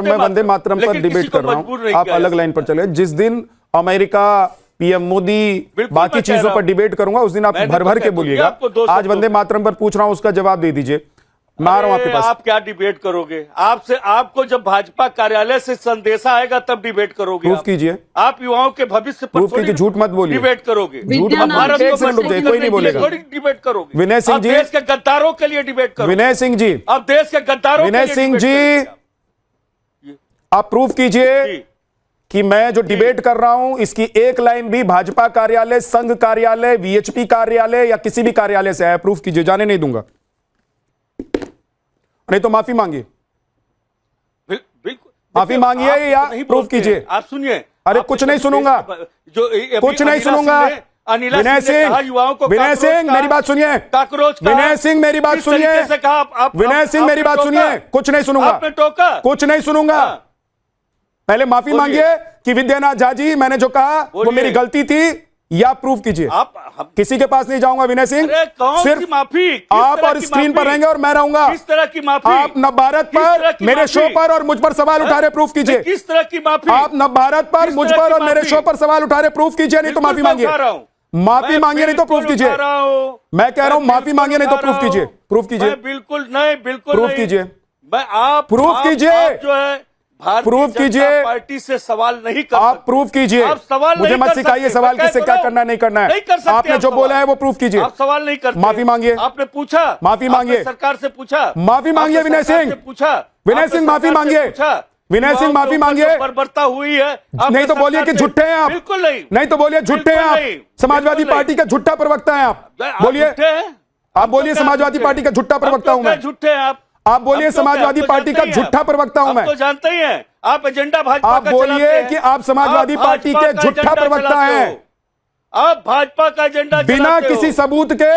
मैं वंदे मातरम पर डिबेट कर रहा हूं, आप अलग लाइन पर चले। जिस दिन अमेरिका पीएम मोदी बाकी चीजों पर डिबेट करूंगा उस दिन आप भर भर के बोलिएगा। आज वंदे मातरम पर पूछ रहा हूं, उसका जवाब दे दीजिए। मैं आ रहा हूं आपके पास। आप क्या डिबेट करोगे? आपसे आपको जब भाजपा कार्यालय से संदेशा आएगा तब डिबेट करोगे। प्रूफ कीजिए। आप युवाओं के भविष्य पर प्रूफ कीजिए, झूठ मत बोलिए। डिबेट करोगे। झूठ मत भारत बोलिए। को कोई नहीं बोलेगा। डिबेट करोगे। विनय सिंह जी, देश के गद्दारों के लिए डिबेट करोगे। विनय सिंह जी, आप देश के गद्दारों विनय सिंह जी, आप प्रूफ कीजिए कि मैं जो डिबेट कर रहा हूं इसकी एक लाइन भी भाजपा कार्यालय, संघ कार्यालय, वीएचपी कार्यालय या किसी भी कार्यालय से आया। प्रूफ कीजिए, जाने नहीं दूंगा, नहीं तो माफी मांगिए। बिल्कुल माफी मांगिए या प्रूफ कीजिए। आप सुनिए। अरे कुछ नहीं सुनूंगा, कुछ नहीं सुनूंगा। विनय सिंह, विनय सिंह मेरी बात सुनिए। विनय सिंह मेरी बात सुनिए। विनय सिंह मेरी बात सुनिए। कुछ नहीं सुनूंगा, कुछ नहीं सुनूंगा। पहले माफी मांगिए कि विद्यानाथ झा जी मैंने जो कहा वो मेरी गलती थी, या प्रूफ कीजिए। किसी के पास नहीं जाऊंगा विनय सिंह। सिर्फ माफी आप और स्क्रीन पर रहेंगे और मैं रहूंगा। किस तरह की माफी? आप नवभारत पर मेरे शो पर और मुझ पर सवाल उठा रहे, प्रूफ कीजिए। किस तरह की माफी? आप नवभारत पर मुझ पर और मेरे शो पर सवाल उठा रहे, प्रूफ कीजिए, नहीं तो माफी मांगिए। माफी मांगिए नहीं तो प्रूफ कीजिए। मैं कह रहा हूं माफी मांगिए नहीं तो प्रूफ कीजिए। प्रूफ कीजिए। बिल्कुल नहीं, बिल्कुल प्रूफ कीजिए। आप प्रूफ कीजिए। जो है प्रूफ कीजिए। पार्टी से सवाल नहीं कर आप प्रूफ कीजिए। आप सवाल मुझे मत सिखाइए सवाल किससे क्या करना नहीं करना है। आपने जो बोला है वो प्रूफ कीजिए। आप सवाल नहीं करते। माफी मांगिए। आपने पूछा, माफी मांगिए। सरकार से पूछा, माफी मांगिए। विनय सिंह, पूछा, विनय सिंह माफी मांगिए। विनय सिंह माफी मांगिए। बर्बरता हुई है। नहीं तो बोलिए कि झूठे हैं आप। बिल्कुल नहीं। नहीं तो बोलिए झूठे हैं आप। समाजवादी पार्टी का झूठा प्रवक्ता है आप। बोलिए, आप बोलिए समाजवादी पार्टी का झूठा प्रवक्ता हूं मैं। झूठे हैं आप बोलिए समाजवादी पार्टी का झूठा प्रवक्ता हूं मैं। तो जानते ही हैं आप एजेंडा भाजपा आप बोलिए कि आप समाजवादी पार्टी के झूठा प्रवक्ता हैं। आप भाजपा का एजेंडा बिना किसी सबूत के,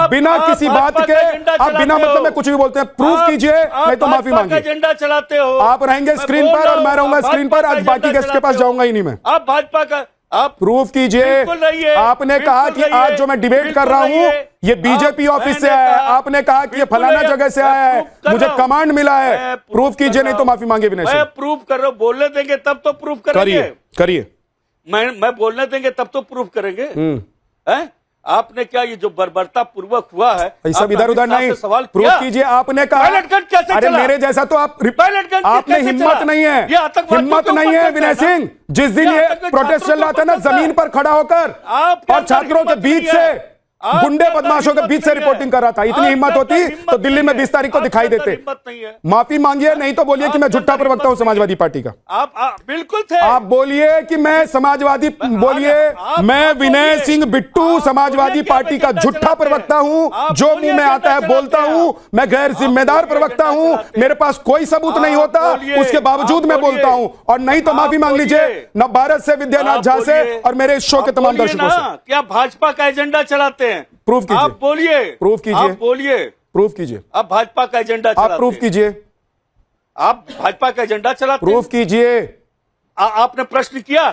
बिना किसी बात के, आप बिना मतलब में कुछ भी बोलते हैं। प्रूफ कीजिए नहीं तो माफी मांगिए। एजेंडा चलाते हो। आप रहेंगे स्क्रीन पर और मैं रहूंगा स्क्रीन पर। आज बाकी गेस्ट के पास जाऊंगा ही नहीं मैं। आप भाजपा का आप प्रूफ कीजिए। आपने कहा कि आज जो मैं डिबेट कर रहा हूं ये बीजेपी ऑफिस से आया है। आपने कहा कि ये फलाना जगह से आया है, मुझे कमांड मिला है। प्रूफ कीजिए नहीं तो माफी मांगे। विनय सिंह, मैं प्रूफ कर रहा हूं। बोलने देंगे तब तो प्रूफ करेंगे। करिए। मैं बोलने देंगे तब तो प्रूफ करेंगे। हैं? आपने क्या ये जो बर्बरता पूर्वक हुआ है, सब इधर उधर नहीं, सवाल प्रूफ कीजिए। आपने कहा अरे मेरे जैसा तो आपने हिम्मत नहीं है, हिम्मत नहीं है विनय सिंह। जिस दिन ये प्रोटेस्ट चल रहा था ना, जमीन पर खड़ा होकर और छात्रों के बीच से, गुंडे बदमाशों के बीच से रिपोर्टिंग कर रहा था। इतनी हिम्मत होती तो दिल्ली में 20 तारीख को दिखाई देते। माफी मांगिए नहीं तो बोलिए कि मैं झूठा प्रवक्ता हूं समाजवादी पार्टी का। आप बिल्कुल थे। आप बोलिए कि मैं समाजवादी, बोलिए मैं विनय सिंह बिट्टू समाजवादी पार्टी का झूठा प्रवक्ता हूं। जो मुंह में आता है बोलता हूं। मैं गैर जिम्मेदार प्रवक्ता हूं। मेरे पास कोई सबूत नहीं होता, उसके बावजूद मैं बोलता हूं। और नहीं तो माफी मांग लीजिए नवभारत से, विद्यानाथ झा से और मेरे इस शो के तमाम दर्शकों से। क्या भाजपा का एजेंडा चलाते हैं? प्रूफ कीजिए। आप बोलिए। प्रूफ कीजिए। आप बोलिए। प्रूफ कीजिए। आप भाजपा का एजेंडा चलाते हैं। आप प्रूफ कीजिए। आप भाजपा का एजेंडा चलाते हैं। प्रूफ कीजिए। आपने प्रश्न किया?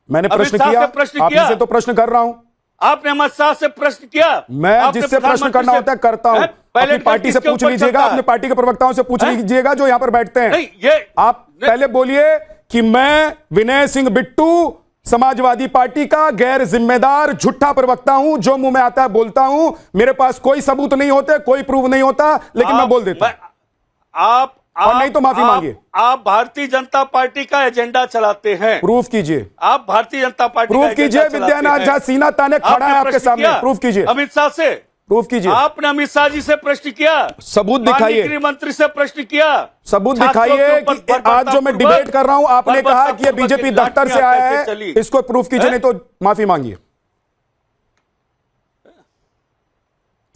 मैंने प्रश्न किया। आपसे तो प्रश्न कर रहा हूं। आपने अमित शाह से प्रश्न किया? मैं जिससे प्रश्न करना होता है करता हूं। अपनी पार्टी से पूछ लीजिएगा, अपने पार्टी के प्रवक्ताओं से पूछ लीजिएगा जो यहां पर बैठते हैं। आप पहले बोलिए कि मैं विनय सिंह बिट्टू समाजवादी पार्टी का गैर जिम्मेदार झूठा प्रवक्ता हूं। जो मुंह में आता है बोलता हूं। मेरे पास कोई सबूत नहीं होते, कोई प्रूफ नहीं होता, लेकिन मैं बोल देता हूं। और नहीं तो माफी मांगिए। आप भारतीय जनता पार्टी का एजेंडा चलाते हैं। प्रूफ कीजिए। आप भारतीय जनता पार्टी प्रूफ कीजिए। विद्यानाथ झा सीना ताने खड़ा है आपके सामने। प्रूफ कीजिए। अमित शाह से प्रूफ कीजिए। आपने अमित शाह जी से प्रश्न किया? सबूत दिखाइए। गृह मंत्री से प्रश्न किया? सबूत दिखाइए कि आज जो मैं डिबेट कर रहा हूं आपने कहा कि ये बीजेपी दफ्तर से आया है। इसको प्रूफ कीजिए नहीं तो माफी मांगिए।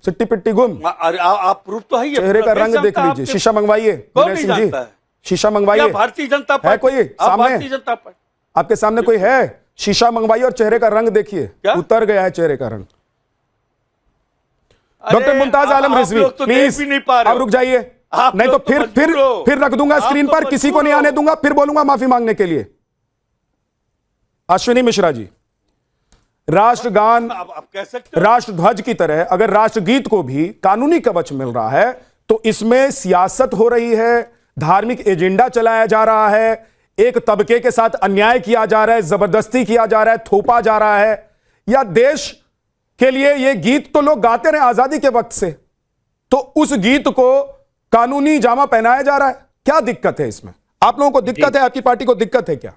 सिट्टी पिट्टी गुम। आप प्रूफ तो है। चेहरे का रंग देख लीजिए। शीशा मंगवाइए विनय सिंह जी, शीशा मंगवाइए। भारतीय जनता पार्टी है कोई सामने? भारतीय जनता पार्टी आपके सामने कोई है? शीशा मंगवाइए और चेहरे का रंग देखिए। उतर गया है चेहरे का रंग। Doctor Mumtaz Alam Rizvi please अब रुक जाइए, नहीं तो फिर रख दूंगा स्क्रीन पर। किसी को नहीं आने दूंगा, फिर बोलूंगा माफी मांगने के लिए। अश्विनी मिश्रा जी, राष्ट्रगान, राष्ट्रध्वज की तरह अगर राष्ट्रगीत को भी कानूनी कवच मिल रहा है तो इसमें सियासत हो रही है, धार्मिक एजेंडा चलाया जा रहा है, एक तबके के साथ अन्याय किया जा रहा है, जबरदस्ती किया जा रहा है, थोपा जा रहा है, या देश के लिए ये गीत तो लोग गाते रहे आजादी के वक्त से, तो उस गीत को कानूनी जामा पहनाया जा रहा है? क्या दिक्कत है इसमें? आप लोगों को दिक्कत है? आपकी पार्टी को दिक्कत है क्या?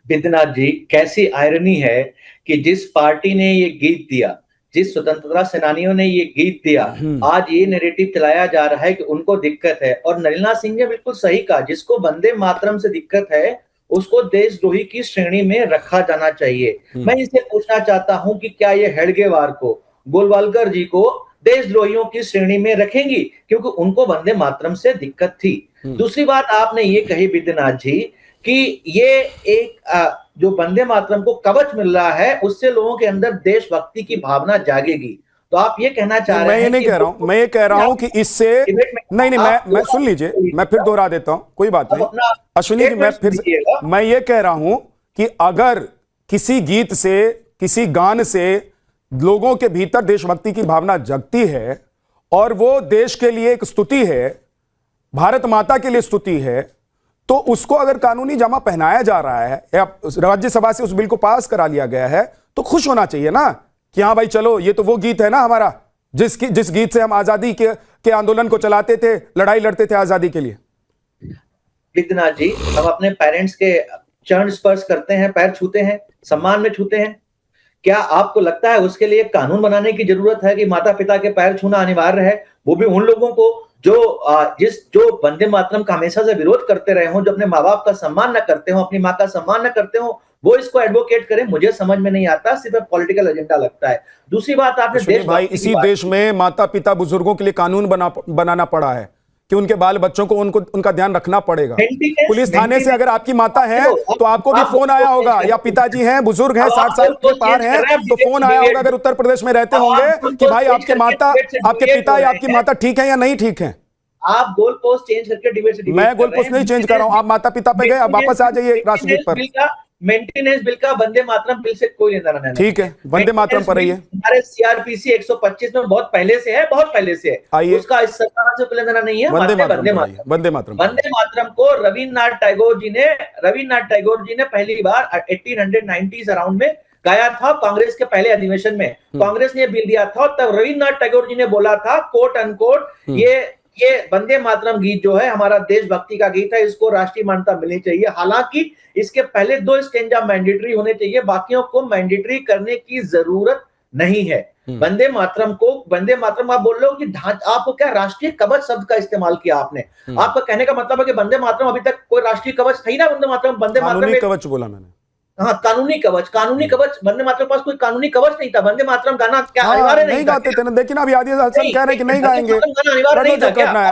विद्यनाथ जी, कैसी आयरनी है कि जिस पार्टी ने ये गीत दिया, जिस स्वतंत्रता सेनानियों ने ये गीत दिया, आज ये नैरेटिव चलाया जा रहा है कि उनको दिक्कत है। और नलिना सिंह ने बिल्कुल सही कहा, जिसको वंदे मातरम से दिक्कत है उसको देशद्रोही की श्रेणी में रखा जाना चाहिए। मैं इसे पूछना चाहता हूं कि क्या ये हेडगेवार को, गोलवालकर जी को देशद्रोहियों की श्रेणी में रखेंगी, क्योंकि उनको वंदे मातरम से दिक्कत थी। दूसरी बात आपने ये कही विद्यनाथ जी कि ये एक जो वंदे मातरम को कवच मिल रहा है उससे लोगों के अंदर देशभक्ति की भावना जागेगी। तो आप ये कहना चाह रहे हैं? मैं ये नहीं कह रहा हूं, मैं ये कह रहा हूं कि इससे नहीं, मैं सुन लीजिए, मैं फिर दोहरा देता हूं, कोई बात नहीं अश्विनी जी, मैं फिर मैं ये कह रहा हूं कि अगर किसी गीत से, किसी गान से लोगों के भीतर देशभक्ति की भावना जगती है और वो देश के लिए एक स्तुति है, भारत माता के लिए स्तुति है, तो उसको अगर कानूनी जामा पहनाया जा रहा है या राज्यसभा से उस बिल को पास करा लिया गया है, तो खुश होना चाहिए ना कि हाँ भाई चलो ये तो वो गीत है ना हमारा, जिस गीत से हम आजादी के आंदोलन को चलाते थे, लड़ाई लड़ते थे आजादी के लिए। विद्यनाथ जी, हम अपने पेरेंट्स के चरण स्पर्श करते हैं, पैर छूते हैं, सम्मान में छूते हैं। क्या आपको लगता है उसके लिए कानून बनाने की जरूरत है कि माता पिता के पैर छूना अनिवार्य है? वो भी उन लोगों को जो वंदे मातरम का हमेशा से विरोध करते रहे हों, जो अपने माँ बाप का सम्मान न करते हो, अपनी माँ का सम्मान न करते हो, वो इसको एडवोकेट करें। मुझे समझ में नहीं आता, सिर्फ पॉलिटिकल एजेंडा लगता है। दूसरी बात, आपने भाई इसी देश में माता पिता बुजुर्गों के लिए कानून बनाना पड़ा है कि उनके बाल बच्चों को उनका ध्यान रखना पड़ेगा। पुलिस थाने से अगर आपकी माता है तो आपको भी फोन आया होगा, या पिताजी हैं, बुजुर्ग हैं, 60 साल के पार हैं, तो फोन आया होगा अगर उत्तर प्रदेश में रहते होंगे कि भाई आपके पिता या आपकी माता ठीक है या नहीं ठीक है। आप गोल पोस्ट चेंज करके डिबेट से मैं गोल पोस्ट नहीं चेंज कर रहा हूं, आप माता पिता पे गए, अब वापस आ जाइए राष्ट्रगीत पर। मेंटेनेंस बिल का वंदे मातरम बिल से कोई लेना देना नहीं। ठीक है, वंदे मातरम पर रही है। हमारे सीआरपीसी 125 में बहुत पहले से है, बहुत पहले से है, उसका इस सरकार से कोई लेना देना नहीं है। वंदे मातरम को रविन्द्रनाथ टैगोर जी ने पहली बार 1890s अराउंड में गाया था, कांग्रेस के पहले अधिवेशन में। कांग्रेस ने बिल दिया था, तब रविन्द्रनाथ टैगोर जी ने बोला था कोट अनकोट, ये वंदे मातरम गीत जो है हमारा देशभक्ति का गीत है, इसको राष्ट्रीय मान्यता मिलनी चाहिए। हालांकि इसके पहले 2 स्टेंजा मैंडेटरी होने चाहिए, बाकियों को मैंडेटरी करने की जरूरत नहीं है। वंदे मातरम आप बोल रहे हो कि आपको क्या राष्ट्रीय कवच शब्द का इस्तेमाल किया आपने? आपका कहने का मतलब है कि वंदे मातरम अभी तक कोई राष्ट्रीय कवच था ही ना? वंदे मातरम कवच बोला मैंने। हाँ, कानूनी कवच वंदे मातरम के पास कोई कानूनी कवच नहीं था। वंदे मातरम गाना क्या अनिवार्य नहीं गाते थे? लेकिन अभी आदिल हसन कह रहे हैं कि नहीं गाएंगे,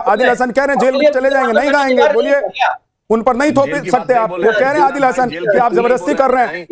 आदिल हसन कह रहे हैं जेल में चले जाएंगे, नहीं गाएंगे। बोलिए, उन पर नहीं थोप सकते आप। वो कह रहे हैं आदिल हसन कि आप जबरदस्ती कर रहे हैं,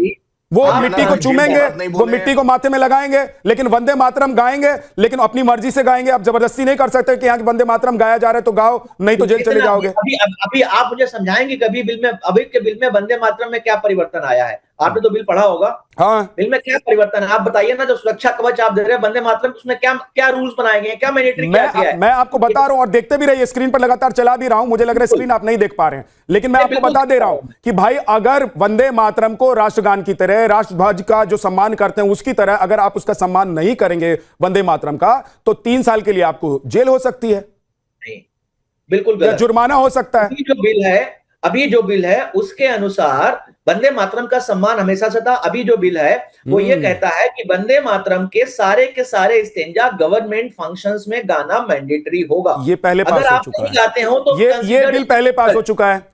वो मिट्टी को चूमेंगे, वो मिट्टी को माथे में लगाएंगे, लेकिन वंदे मातरम गाएंगे, लेकिन अपनी मर्जी से गाएंगे। आप जबरदस्ती नहीं कर सकते कि यहाँ वंदे मातरम गाया जा रहा है तो गाओ, नहीं तो जेल चले जाओगे। अभी आप मुझे समझाएंगे कभी अभी के बिल में वंदे मातरम में क्या परिवर्तन आया है? आपने तो बिल पढ़ा होगा। हाँ, बिल में क्या परिवर्तन है आप बताइए ना। जो सुरक्षा कवच आप दे रहे हैं वंदे मातरम, उसमें क्या रूल्स बनाए गए, क्या मैंडेटरी किया है? मैं आपको बता रहा हूं, और देखते भी रहिए, स्क्रीन पर लगातार चला भी रहा हूं। मुझे लग रहा है स्क्रीन आप नहीं देख पा रहे हैं, लेकिन मैं आपको बता दे रहा हूं कि भाई अगर वंदे मातरम को राष्ट्रगान की तरह, राष्ट्रध्वज का जो सम्मान करते हैं उसकी तरह अगर आप उसका सम्मान नहीं करेंगे वंदे मातरम का, तो 3 साल के लिए आपको जेल हो सकती है। नहीं, बिल्कुल जुर्माना हो सकता है। अभी जो बिल है उसके अनुसार वंदे मातरम का सम्मान हमेशा से था। अभी जो बिल है वो ये कहता है कि वंदे मातरम के सारे स्टेंजा गवर्नमेंट फंक्शंस में गाना मैंडेटरी होगा। ये पहले पास हो चुका है। गाते हो तो ये बिल पहले पास हो चुका है।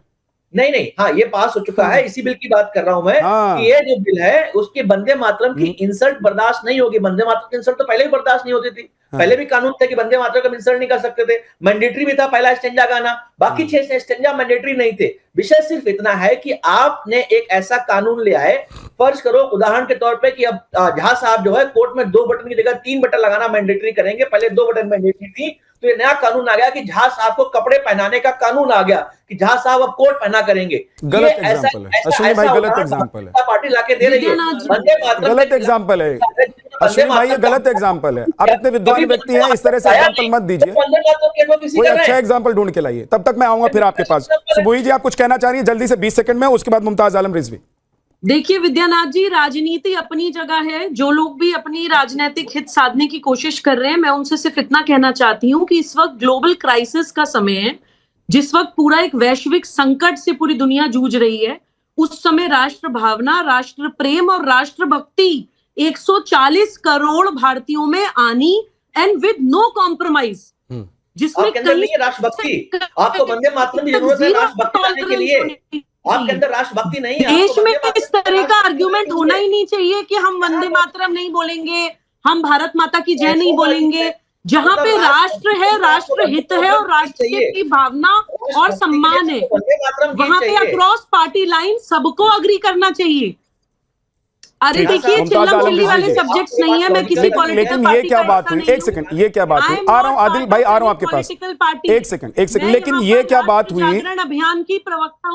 नहीं, हाँ, ये पास हो चुका है। इसी बिल की बात कर रहा हूं मैं कि ये जो बिल है उसके वंदे मातरम की इंसल्ट बर्दाश्त नहीं होगी। वंदे मातरम की इंसल्ट तो पहले भी बर्दाश्त नहीं होती थी। पहले भी कानून थे कि वंदे मातरम का इंसल्ट नहीं कर सकते थे। मैंडेटरी भी था पहला स्टेंजा गाना, बाकी 6 स्टेंजा मैंडेटरी नहीं थे। विषय सिर्फ इतना है कि आपने एक ऐसा कानून ले आए, फर्ज करो उदाहरण के तौर पे कि अब झा साहब जो है कोर्ट में 2 बटन की जगह 3 बटन लगाना मैंडेटरी करेंगे। पहले 2 बटन मैंडेटरी थी, तो ये नया कानून आ गया कि झा साहब को कपड़े पहनाने का कानून आ गया कि झा साहब अब कोट पहना करेंगे। गलत एग्जांपल है अश्विनी भाई, गलत एग्जांपल है। पार्टी लाके दे रही है, वंदे मातरम गलत एग्जांपल है। अश्विनी भाई ये गलत एग्जाम्पल है, आप इतने विद्वान व्यक्ति हैं, इस तरह से एग्जाम्पल मत दीजिए, कोई अच्छा एग्जाम्पल ढूंढ के लाइए, तब तक मैं आऊंगा फिर आपके पास। सुबोही जी आप कुछ कहना चाह रही हैं जल्दी से 20 सेकंड में, उसके बाद मुमताज आलम रिजवी। देखिए विद्यानाथ जी, राजनीति अपनी जगह है, जो लोग भी अपनी राजनीतिक हित साधने की कोशिश कर रहे हैं, मैं उनसे सिर्फ इतना कहना चाहती हूं कि इस वक्त ग्लोबल क्राइसिस का समय है, जिस वक्त पूरा एक वैश्विक संकट से पूरी दुनिया जूझ रही है, उस समय राष्ट्र भावना, राष्ट्र प्रेम और राष्ट्रभक्ति 140 करोड़ भारतीयों में आनी, एंड विद नो कॉम्प्रोमाइज, जिसमें आपके अंदर नहीं है राष्ट्रभक्ति, आपको वंदे मातरम की जरूरत है राष्ट्रभक्ति लाने के लिए, आपके अंदर राष्ट्रभक्ति नहीं है। देश में इस तरह का आर्ग्यूमेंट होना ही नहीं चाहिए कि हम वंदे मातरम नहीं बोलेंगे, हम भारत माता की जय नहीं बोलेंगे। जहां पे राष्ट्र है, राष्ट्र हित है और राष्ट्र की भावना और सम्मान है, वहां पे अक्रॉस पार्टी लाइन सबको अग्री करना चाहिए। अरे देखिए, चिल्लम चिल्ली वाले सब्जेक्ट्स नहीं है, मैं किसी पॉलिटिकल लेकिन पार्टी ये क्या का बात हिस्सा हुई, नहीं एक सेकंड, ये क्या बात हुई, हूं। आ रहा हूं आदिल भाई, आ रहा हूं आपके पास, पॉलिटिकल पार्टी, एक सेकंड, लेकिन ये क्या बात हुई, अभियान की प्रवक्ता